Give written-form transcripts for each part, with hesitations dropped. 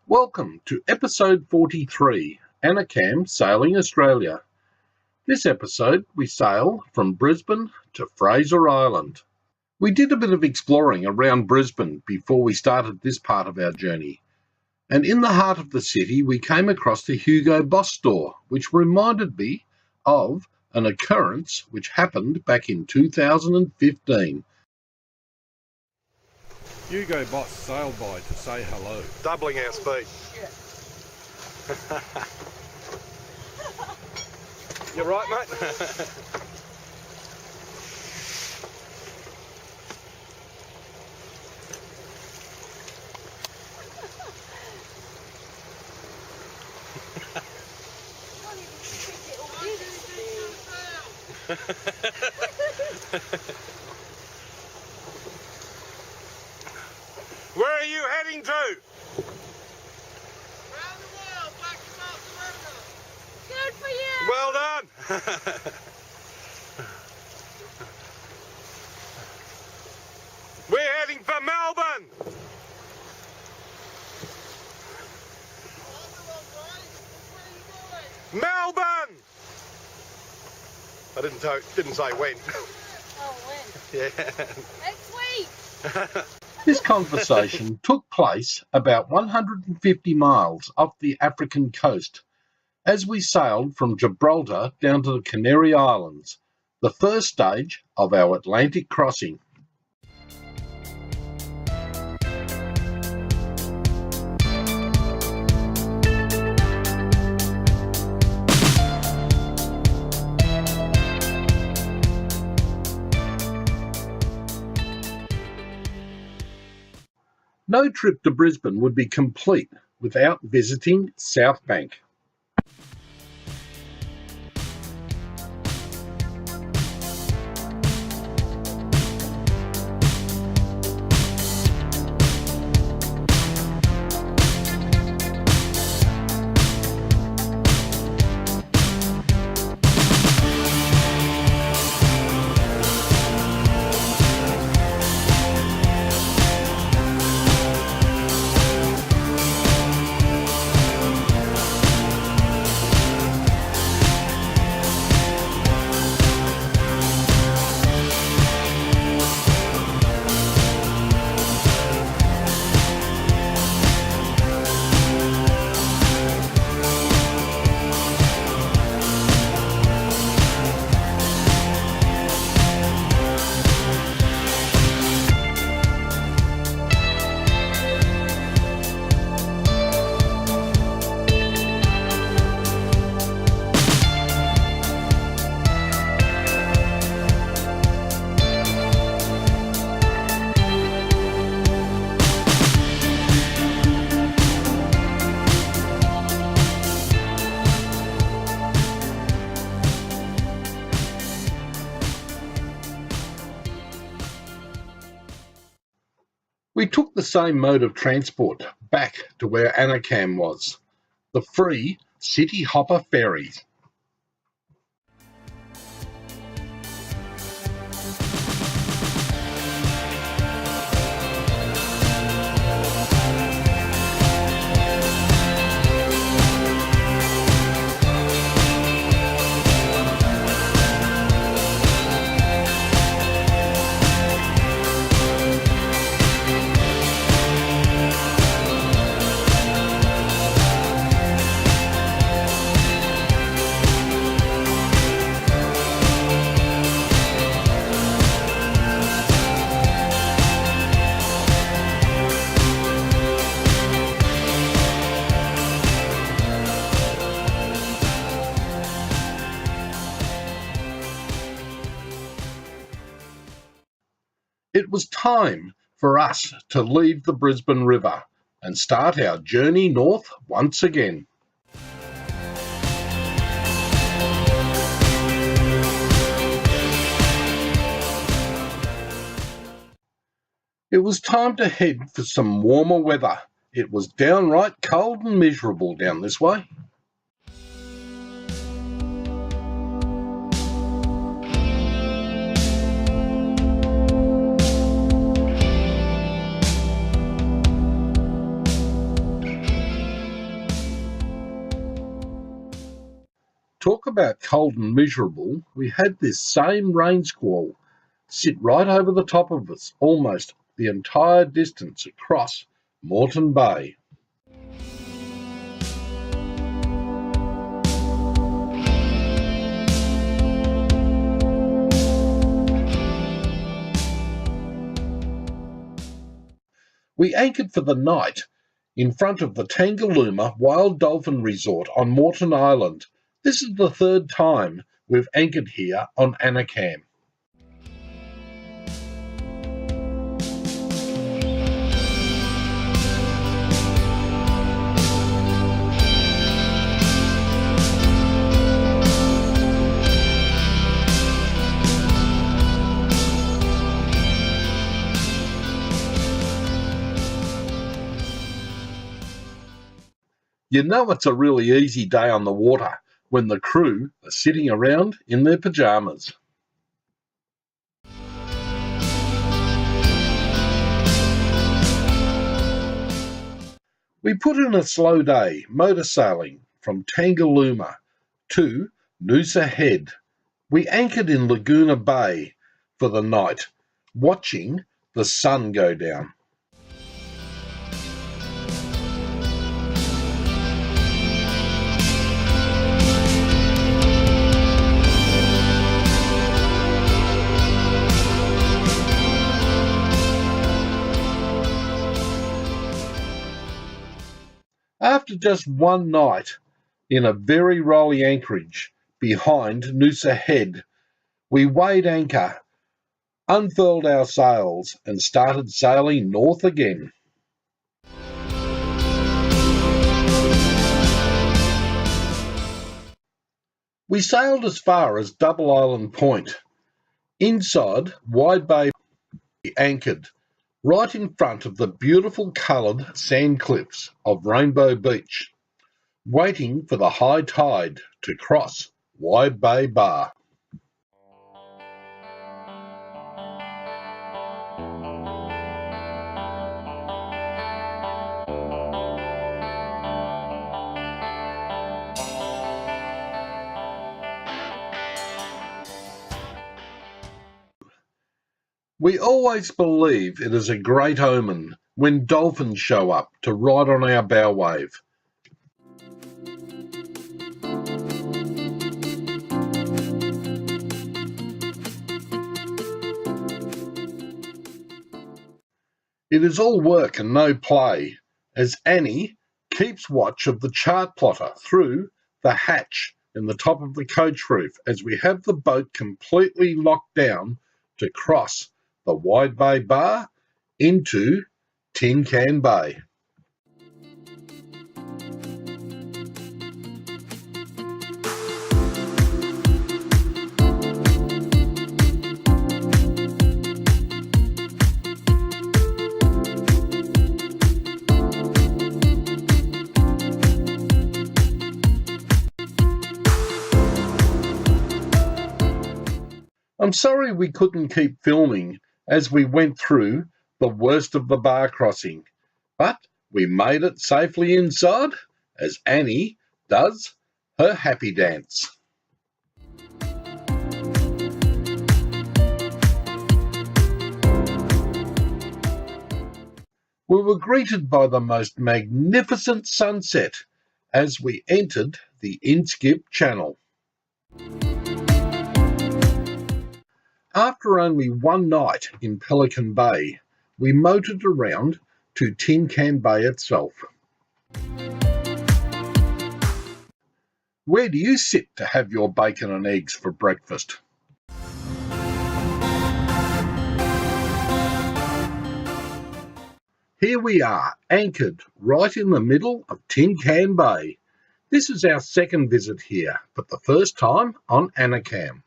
Welcome to episode 43, Annecam Sailing Australia. This episode we sail from Brisbane to Fraser Island. We did a bit of exploring around Brisbane before we started this part of our journey, and in the heart of the city we came across the Hugo Boss store, which reminded me of an occurrence which happened back in 2015. Hugo Boss sailed by to say hello. Doubling our speed. You're right, mate. Where are you heading to? Round the world, back across the river. Good for you. Well done. We're heading for Melbourne. Melbourne. I didn't say when. Oh, when? Yeah. Next week. This conversation took place about 150 miles off the African coast as we sailed from Gibraltar down to the Canary Islands, the first stage of our Atlantic crossing. No trip to Brisbane would be complete without visiting South Bank. We took the same mode of transport back to where Annecam was, the free City Hopper ferries. It was time for us to leave the Brisbane River and start our journey north once again. It was time to head for some warmer weather. It was downright cold and miserable down this way. Talk about cold and miserable. We had this same rain squall sit right over the top of us almost the entire distance across Moreton Bay. We anchored for the night in front of the Tangalooma Wild Dolphin Resort on Moreton Island. This is the third time we've anchored here on Annecam. You know it's a really easy day on the water when the crew are sitting around in their pyjamas. We put in a slow day motor sailing from Tangalooma to Noosa Head. We anchored in Laguna Bay for the night, watching the sun go down. After just one night in a very rolly anchorage behind Noosa Head, we weighed anchor, unfurled our sails and started sailing north again. We sailed as far as Double Island Point. Inside Wide Bay, we anchored right in front of the beautiful coloured sand cliffs of Rainbow Beach, waiting for the high tide to cross Wide Bay Bar. We always believe it is a great omen when dolphins show up to ride on our bow wave. It is all work and no play, as Annie keeps watch of the chart plotter through the hatch in the top of the coach roof as we have the boat completely locked down to cross the Wide Bay Bar into Tin Can Bay. I'm sorry we couldn't keep filming as we went through the worst of the bar crossing, but we made it safely inside as Annie does her happy dance. We were greeted by the most magnificent sunset as we entered the Inskip Channel. After only one night in Pelican Bay, we motored around to Tin Can Bay itself. Where do you sit to have your bacon and eggs for breakfast? Here we are, anchored right in the middle of Tin Can Bay. This is our second visit here, but the first time on Annecam.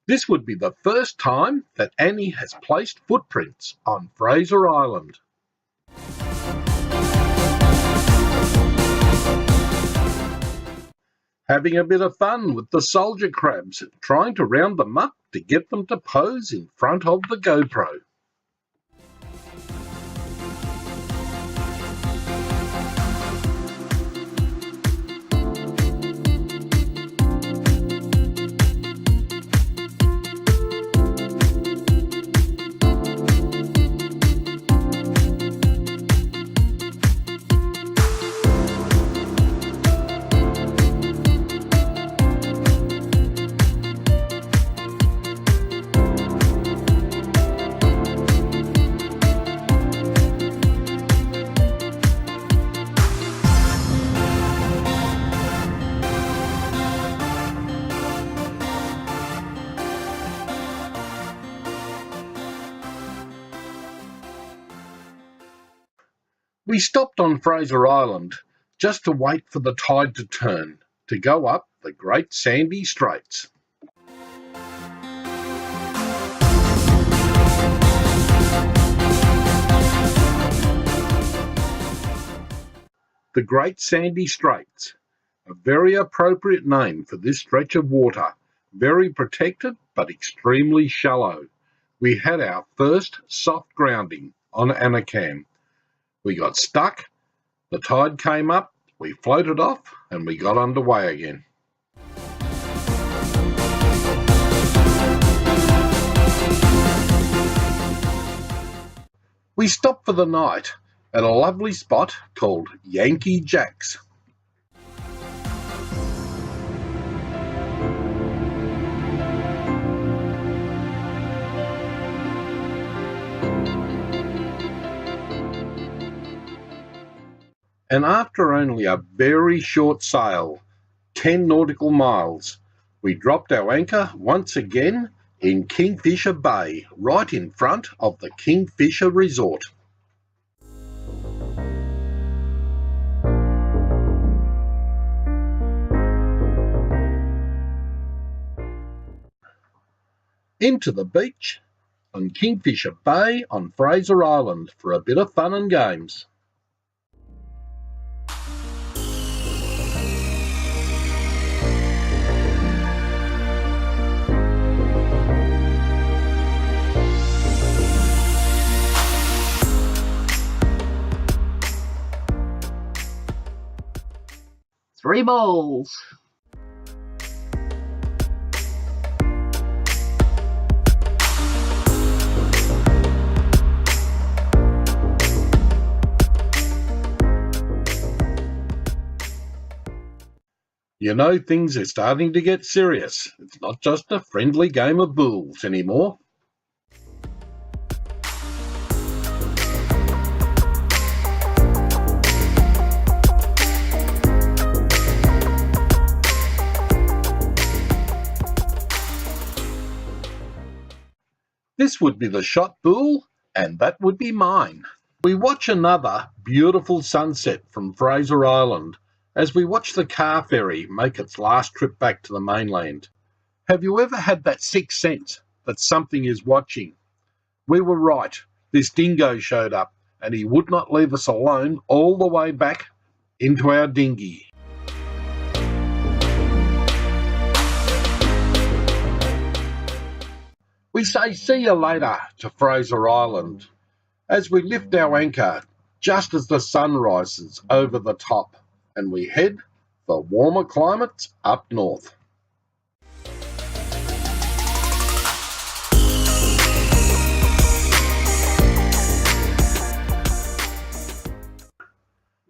This would be the first time that Annie has placed footprints on Fraser Island. having a bit of fun with the soldier crabs, trying to round them up to get them to pose in front of the GoPro. We stopped on Fraser Island just to wait for the tide to turn to go up the Great Sandy Straits. The Great Sandy Straits, a very appropriate name for this stretch of water, very protected but extremely shallow. We had our first soft grounding on Annecam. We got stuck, the tide came up, we floated off and we got underway again. We stopped for the night at a lovely spot called Yankee Jack's. And after only a very short sail, 10 nautical miles, we dropped our anchor once again in Kingfisher Bay, right in front of the Kingfisher Resort. Into the beach on Kingfisher Bay on Fraser Island for a bit of fun and games. Three balls. You know, things are starting to get serious. It's not just a friendly game of bulls anymore. This would be the shot bull, and that would be mine. We watch another beautiful sunset from Fraser Island as we watch the car ferry make its last trip back to the mainland. Have you ever had that sixth sense that something is watching? We were right. This dingo showed up, and he would not leave us alone all the way back into our dinghy. We say see you later to Fraser Island as we lift our anchor just as the sun rises over the top and we head for warmer climates up north.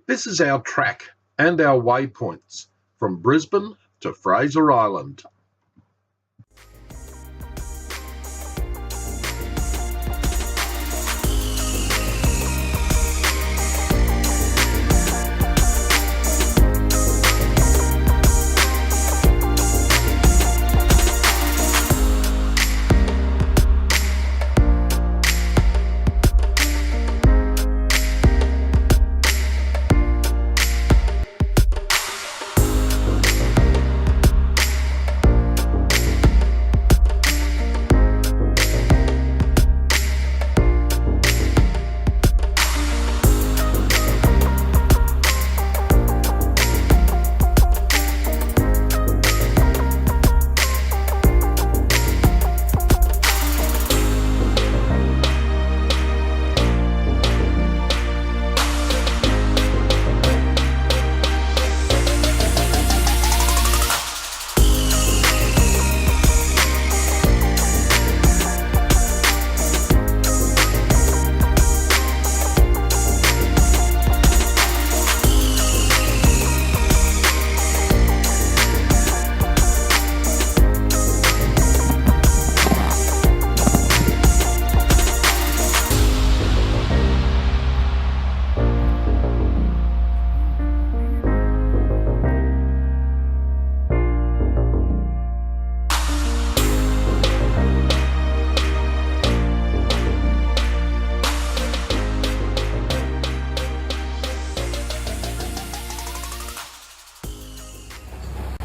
This is our track and our waypoints from Brisbane to Fraser Island.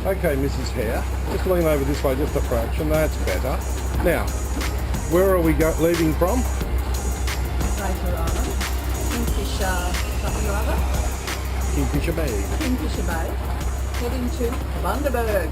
Okay, Mrs. Hare, just lean over this way just a fraction, that's better. Now, where are we leaving from? Fraser Island, Kingfisher, something or other, Kingfisher Bay. Kingfisher Bay, heading to Bundaberg.